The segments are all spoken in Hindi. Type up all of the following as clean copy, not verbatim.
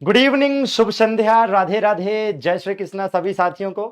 गुड इवनिंग, शुभ संध्या, राधे राधे, जय श्री कृष्णा सभी साथियों को।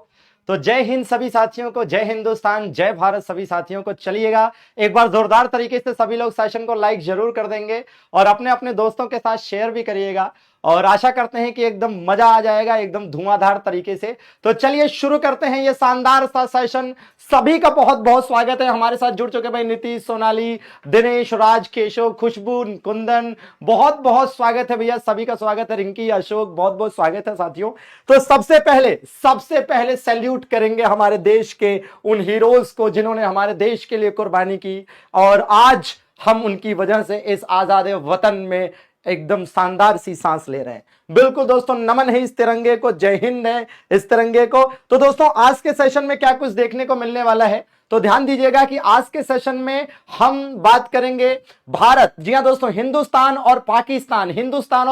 तो जय हिंद सभी साथियों को, जय हिंदुस्तान, जय भारत सभी साथियों को। चलिएगा एक बार जोरदार तरीके से सभी लोग सेशन को लाइक जरूर कर देंगे और अपने अपने दोस्तों के साथ शेयर भी करिएगा और आशा करते हैं कि एकदम मजा आ जाएगा एकदम धुआंधार तरीके से। तो चलिए शुरू करते हैं ये शानदार सा सेशन। सभी का बहुत बहुत स्वागत है। हमारे साथ जुड़ चुके भाई नीतीश, सोनाली, दिनेश, राज, केशव, खुशबू, कुंदन, बहुत बहुत स्वागत है भैया, सभी का स्वागत है। रिंकी, अशोक, बहुत बहुत स्वागत है साथियों। तो सबसे पहले सैल्यूट करेंगे हमारे देश के उन हीरोज को जिन्होंने हमारे देश के लिए कुर्बानी की और आज हम उनकी वजह से इस आजाद वतन में एकदम शानदार सी सांस ले रहे हैं। बिल्कुल दोस्तों, नमन है इस तिरंगे को, जय हिंद है इस तिरंगे को। तो दोस्तों आज के सेशन में क्या कुछ देखने को मिलने वाला है तो ध्यान दीजिएगा कि आज के सेशन में हम बात करेंगे भारत, जी हां दोस्तों, हिंदुस्तान और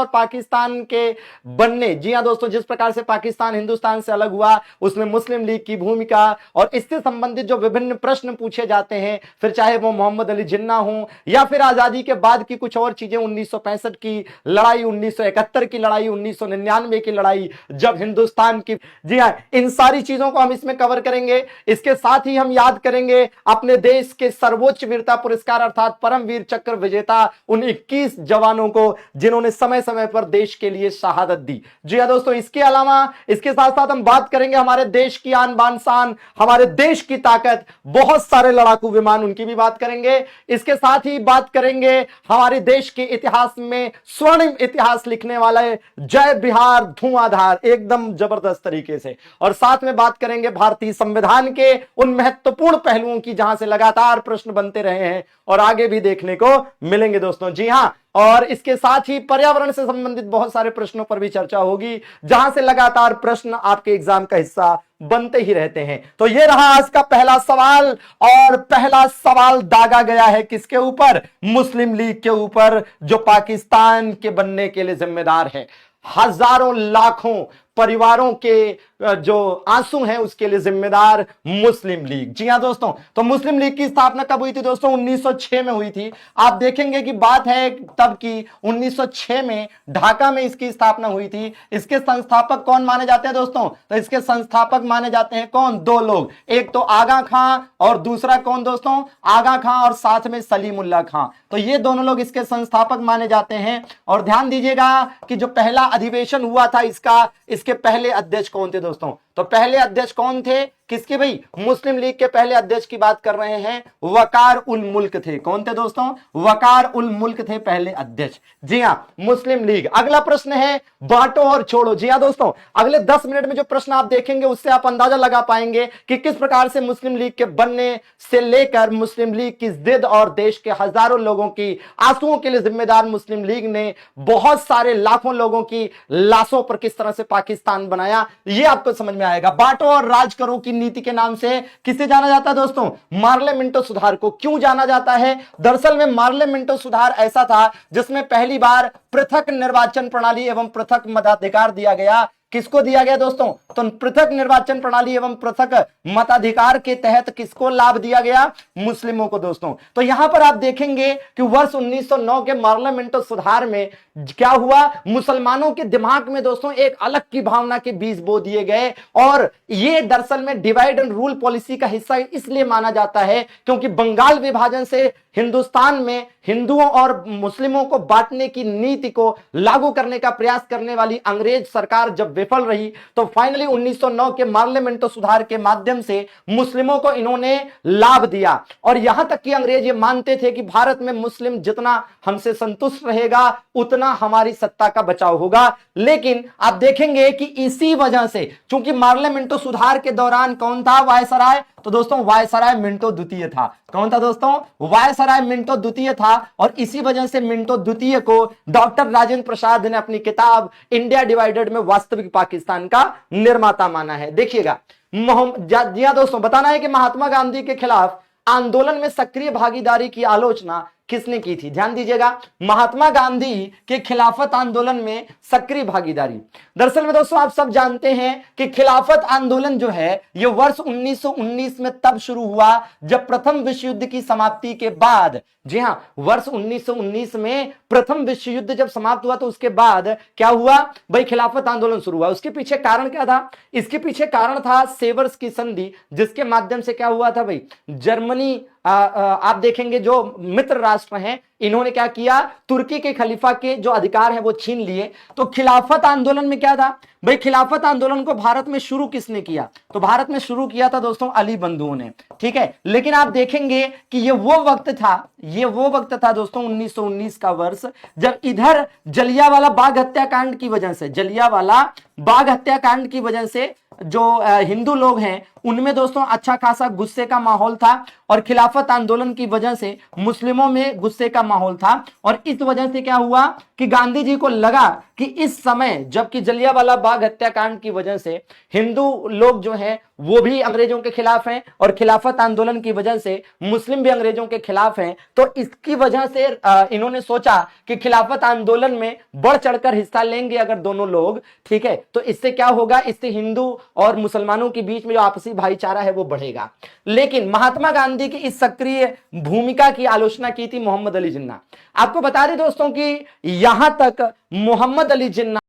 पाकिस्तान के बनने। जी हां दोस्तों, जिस प्रकार से पाकिस्तान हिंदुस्तान से अलग हुआ उसमें मुस्लिम लीग की भूमिका और इससे संबंधित जो विभिन्न प्रश्न पूछे जाते हैं, फिर चाहे वो मोहम्मद अली जिन्ना हो या फिर आजादी के बाद की कुछ और चीजें, 1965 की लड़ाई, 1971 की लड़ाई, 1999 की लड़ाई, जब हिंदुस्तान की, जी हां, इन सारी चीजों को हम इसमें कवर करेंगे। इसके साथ ही हम याद करेंगे अपने देश के सर्वोच्च वीरता पुरस्कार अर्थात परमवीर चक्र विजेता उन 21 जवानों को जिन्होंने समय समय पर देश के लिए शहादत दी। जी हां दोस्तों, इसके अलावा इसके साथ साथ हम बात करेंगे हमारे देश की आन बान शान, हमारे देश की ताकत, बहुत सारे लड़ाकू विमान, उनकी भी बात करेंगे। इसके साथ ही बात करेंगे हमारे देश के इतिहास में स्वर्णिम इतिहास लिखने वाला है जय बिहार धुआंधार, एकदम जबरदस्त तरीके से। और साथ में बात करेंगे भारतीय संविधान के उन महत्वपूर्ण पहलुओं की जहां से लगातार प्रश्न बनते रहे हैं और आगे भी देखने को मिलेंगे दोस्तों। जी हां, और इसके साथ ही पर्यावरण से संबंधित बहुत सारे प्रश्नों पर भी चर्चा होगी जहां से लगातार प्रश्न आपके एग्जाम का हिस्सा बनते ही रहते हैं। तो ये रहा आज का पहला सवाल और पहला सवाल दागा गया है किसके ऊपर? मुस्लिम लीग के ऊपर, जो पाकिस्तान के बनने के लिए जिम्मेदार है। हजारों लाखों परिवारों के जो आंसू हैं उसके लिए जिम्मेदार मुस्लिम लीग। जी हां दोस्तों, तो मुस्लिम लीग की स्थापना कब हुई थी दोस्तों? 1906 में हुई थी। आप देखेंगे कि बात है तब की 1906 में ढाका में इसकी स्थापना हुई थी। इसके संस्थापक कौन माने जाते हैं दोस्तों? तो इसके संस्थापक माने जाते हैं कौन? दो लोग, एक तो आगा खां और दूसरा कौन दोस्तों? आगा खां और साथ में सलीमुल्लाह खां। तो ये दोनों लोग इसके संस्थापक माने जाते हैं। और ध्यान दीजिएगा कि जो पहला अधिवेशन हुआ था इसके पहले अध्यक्ष कौन थे दोस्तों? तो पहले अध्यक्ष कौन थे किसके भाई? मुस्लिम लीग के पहले अध्यक्ष की बात कर रहे हैं, वकार उल मुल्क थे। कौन थे दोस्तों? वकार उल मुल्क थे पहले अध्यक्ष। जी हां, मुस्लिम लीग। अगला प्रश्न है बांटो और छोड़ो। जी हां दोस्तों, अगले 10 मिनट में जो प्रश्न आप देखेंगे उससे आप अंदाजा लगा पाएंगे कि किस प्रकार से मुस्लिम लीग के बनने से लेकर मुस्लिम लीग की जिद और देश के हजारों लोगों की आंसुओं के लिए जिम्मेदार मुस्लिम लीग ने बहुत सारे लाखों लोगों की लाशों पर किस तरह से पाकिस्तान बनाया, यह आपको समझ में आएगा। बांटो और राज करो की नीति के नाम से किसे जाना जाता है दोस्तों? मार्ले मिंटो सुधार को। क्यों जाना जाता है? दरअसल में मार्ले मिंटो सुधार ऐसा था जिसमें पहली बार पृथक निर्वाचन प्रणाली एवं पृथक मताधिकार दिया गया। किसको दिया गया दोस्तों? तो पृथक निर्वाचन प्रणाली एवं पृथक मताधिकार के तहत किसको लाभ दिया गया? मुस्लिमों को दोस्तों। तो यहां पर आप देखेंगे कि वर्ष 1909 के मार्ले मिंटो सुधार में क्या हुआ? मुसलमानों के दिमाग में दोस्तों एक अलग की भावना के बीज बो दिए गए और ये दरअसल में डिवाइड एंड रूल पॉलिसी का हिस्सा इसलिए माना जाता है क्योंकि बंगाल विभाजन से हिंदुस्तान में हिंदुओं और मुस्लिमों को बांटने की नीति को लागू करने का प्रयास करने वाली अंग्रेज सरकार जब विफल रही तो फाइनली 1909 के मार्ले मिंटो सुधार के माध्यम से मुस्लिमों को इन्होंने लाभ दिया। और यहां तक कि अंग्रेज ये मानते थे कि भारत में मुस्लिम जितना हमसे संतुष्ट रहेगा उतना हमारी सत्ता का बचाव होगा। लेकिन आप देखेंगे कि इसी वजह से, चूंकि मार्ले मिंटो सुधार के दौरान कौन था वायसराय? तो दोस्तों वायसराय मिंटो द्वितीय था। कौन था दोस्तों? वायसराय मिंटो द्वितीय था। और इसी वजह से मिंटो द्वितीय को डॉक्टर राजेंद्र प्रसाद ने अपनी किताब इंडिया डिवाइडेड में वास्तविक पाकिस्तान का निर्माता माना है। देखिएगा, जी हां दोस्तों, बताना है कि महात्मा गांधी के खिलाफ आंदोलन में सक्रिय भागीदारी की आलोचना किसने की थी? ध्यान दीजिएगा, महात्मा गांधी के खिलाफत आंदोलन में सक्रिय भागीदारी। दरअसल में दोस्तों आप सब जानते हैं कि खिलाफत आंदोलन जो है यह वर्ष 1919 में तब शुरू हुआ जब प्रथम विश्व युद्ध की समाप्ति के बाद, जी हां, वर्ष 1919 में प्रथम विश्व युद्ध जब समाप्त हुआ तो उसके बाद क्या हुआ भाई, खिलाफत आंदोलन शुरू हुआ। उसके पीछे कारण क्या था? इसके पीछे कारण था सेवर्स की संधि, जिसके माध्यम से क्या हुआ था भाई, जर्मनी आप देखेंगे जो मित्र राष्ट्र हैं इन्होंने क्या किया, तुर्की के खलीफा के जो अधिकार हैं वो छीन लिए। तो खिलाफत आंदोलन में क्या था भाई, खिलाफत आंदोलन को भारत में शुरू किसने किया? तो भारत में शुरू किया था दोस्तों अली बंधुओं ने, ठीक है। लेकिन आप देखेंगे कि ये वो वक्त था दोस्तों 1919 का वर्ष, जब इधर जलियांवाला बाग हत्याकांड की वजह से, जलियांवाला बाग हत्याकांड की वजह से जो हिंदू लोग हैं उनमें दोस्तों अच्छा खासा गुस्से का माहौल था, और खिलाफत आंदोलन की वजह से मुस्लिमों में गुस्से का माहौल था। और इस वजह से क्या हुआ कि गांधी जी को लगा कि इस समय जबकि जलियांवाला बाग हत्याकांड की वजह से हिंदू लोग जो हैं वो भी अंग्रेजों के खिलाफ हैं, और खिलाफत आंदोलन की वजह से मुस्लिम भी अंग्रेजों के खिलाफ हैं, तो इसकी वजह से इन्होंने सोचा कि खिलाफत आंदोलन में बढ़ चढ़कर हिस्सा लेंगे अगर दोनों लोग, ठीक है, तो इससे क्या होगा, इससे हिंदू और मुसलमानों के बीच में जो आपसी भाईचारा है वो बढ़ेगा। लेकिन महात्मा गांधी की इस सक्रिय भूमिका की आलोचना की थी मोहम्मद अली जिन्ना। आपको बता दें दोस्तों कि यहां तक मोहम्मद अली जिन्ना